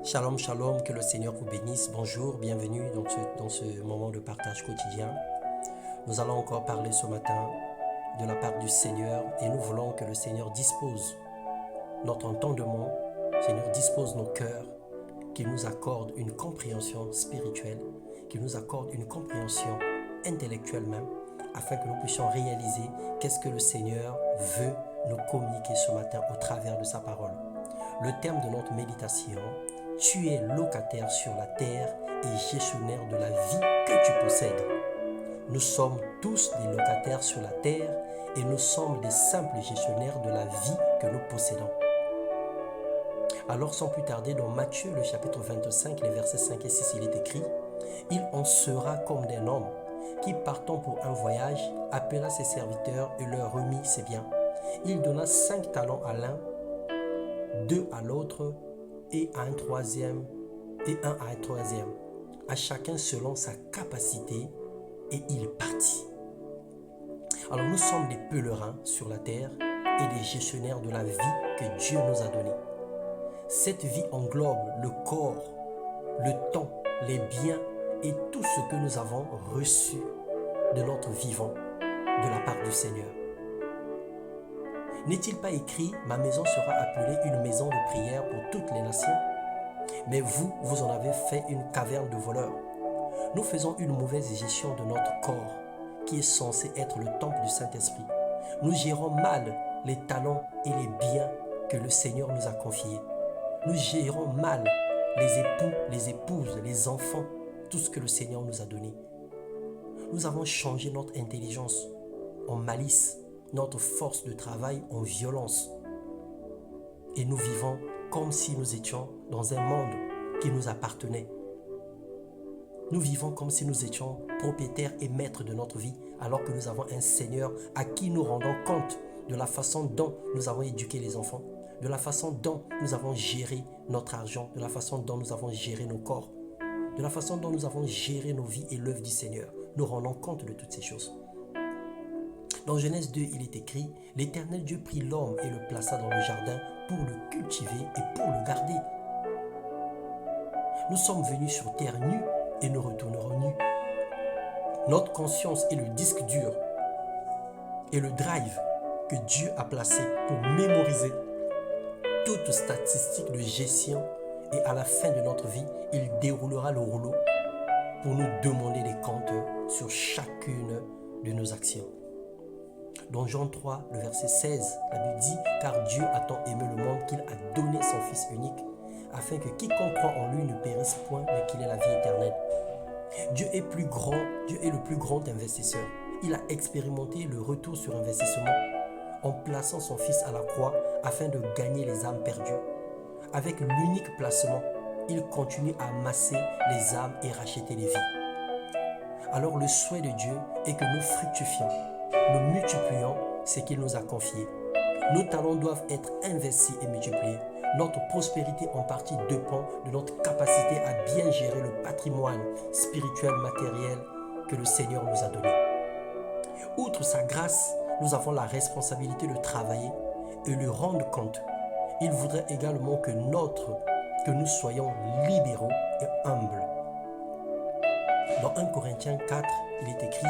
Shalom, shalom, que le Seigneur vous bénisse. Bonjour, bienvenue dans ce moment de partage quotidien. Nous allons encore parler ce matin de la part du Seigneur et nous voulons que le Seigneur dispose notre entendement, Seigneur dispose nos cœurs, qu'il nous accorde une compréhension spirituelle, qu'il nous accorde une compréhension intellectuelle même, afin que nous puissions réaliser qu'est-ce que le Seigneur veut nous communiquer ce matin au travers de sa parole. Le thème de notre méditation: tu es locataire sur la terre et gestionnaire de la vie que tu possèdes. Nous sommes tous des locataires sur la terre et nous sommes des simples gestionnaires de la vie que nous possédons. Alors sans plus tarder, dans Matthieu le chapitre 25, les versets 5 et 6, il est écrit: il en sera comme d'un homme qui, partant pour un voyage, appela ses serviteurs et leur remit ses biens. Il donna 5 talents à l'un, 2 à l'autre et à un troisième, à chacun selon sa capacité, et il partit. Alors nous sommes des pèlerins sur la terre et des gestionnaires de la vie que Dieu nous a donnée. Cette vie englobe le corps, le temps, les biens et tout ce que nous avons reçu de notre vivant de la part du Seigneur. N'est-il pas écrit: ma maison sera appelée une maison de prière pour toutes les nations? Mais vous, vous en avez fait une caverne de voleurs. Nous faisons une mauvaise gestion de notre corps, qui est censé être le temple du Saint-Esprit. Nous gérons mal les talents et les biens que le Seigneur nous a confiés. Nous gérons mal les époux, les épouses, les enfants, tout ce que le Seigneur nous a donné. Nous avons changé notre intelligence en malice, notre force de travail en violence. Et nous vivons comme si nous étions dans un monde qui nous appartenait. Nous vivons comme si nous étions propriétaires et maîtres de notre vie, alors que nous avons un Seigneur à qui nous rendons compte de la façon dont nous avons éduqué les enfants, de la façon dont nous avons géré notre argent, de la façon dont nous avons géré nos corps, de la façon dont nous avons géré nos vies et l'œuvre du Seigneur. Nous rendons compte de toutes ces choses. Dans Genèse 2, il est écrit: l'Éternel Dieu prit l'homme et le plaça dans le jardin pour le cultiver et pour le garder. Nous sommes venus sur terre nus et nous retournerons nus. Notre conscience est le disque dur et le drive que Dieu a placé pour mémoriser toute statistique de gestion, et à la fin de notre vie, il déroulera le rouleau pour nous demander des comptes sur chacune de nos actions. Dans Jean 3, le verset 16, la Bible dit: car Dieu a tant aimé le monde qu'il a donné son Fils unique, afin que quiconque croit en lui ne périsse point, mais qu'il ait la vie éternelle. Dieu est plus grand, Dieu est le plus grand investisseur. Il a expérimenté le retour sur investissement en plaçant son Fils à la croix afin de gagner les âmes perdues. Avec l'unique placement, il continue à amasser les âmes et racheter les vies. Alors le souhait de Dieu est que nous fructifions, nous multiplions ce qu'il nous a confié. Nos talents doivent être investis et multipliés. Notre prospérité en partie dépend de notre capacité à bien gérer le patrimoine spirituel, matériel que le Seigneur nous a donné. Outre sa grâce, nous avons la responsabilité de travailler et lui rendre compte. Il voudrait également que nous soyons libéraux et humbles. Dans 1 Corinthiens 4, il est écrit: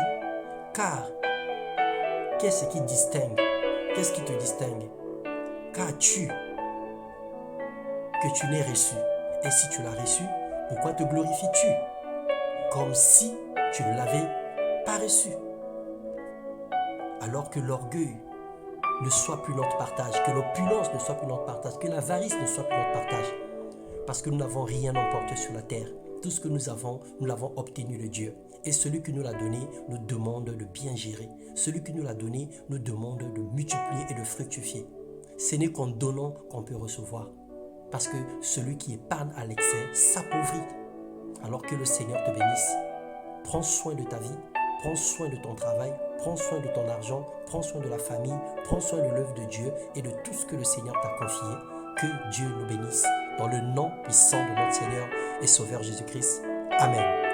car qu'est-ce qui distingue? Qu'est-ce qui te distingue? Qu'as-tu que tu n'aies reçu? Et si tu l'as reçu, pourquoi te glorifies-tu? Comme si tu ne l'avais pas reçu. Alors que l'orgueil ne soit plus notre partage, que l'opulence ne soit plus notre partage, que l'avarice ne soit plus notre partage. Parce que nous n'avons rien emporté sur la terre. Tout ce que nous avons, nous l'avons obtenu de Dieu. Et celui qui nous l'a donné nous demande de bien gérer. Celui qui nous l'a donné nous demande de multiplier et de fructifier. Ce n'est qu'en donnant qu'on peut recevoir. Parce que celui qui épargne à l'excès s'appauvrit. Alors que le Seigneur te bénisse. Prends soin de ta vie, prends soin de ton travail, prends soin de ton argent, prends soin de la famille, prends soin de l'œuvre de Dieu et de tout ce que le Seigneur t'a confié. Que Dieu nous bénisse. Dans le nom puissant de notre Seigneur et Sauveur Jésus-Christ. Amen.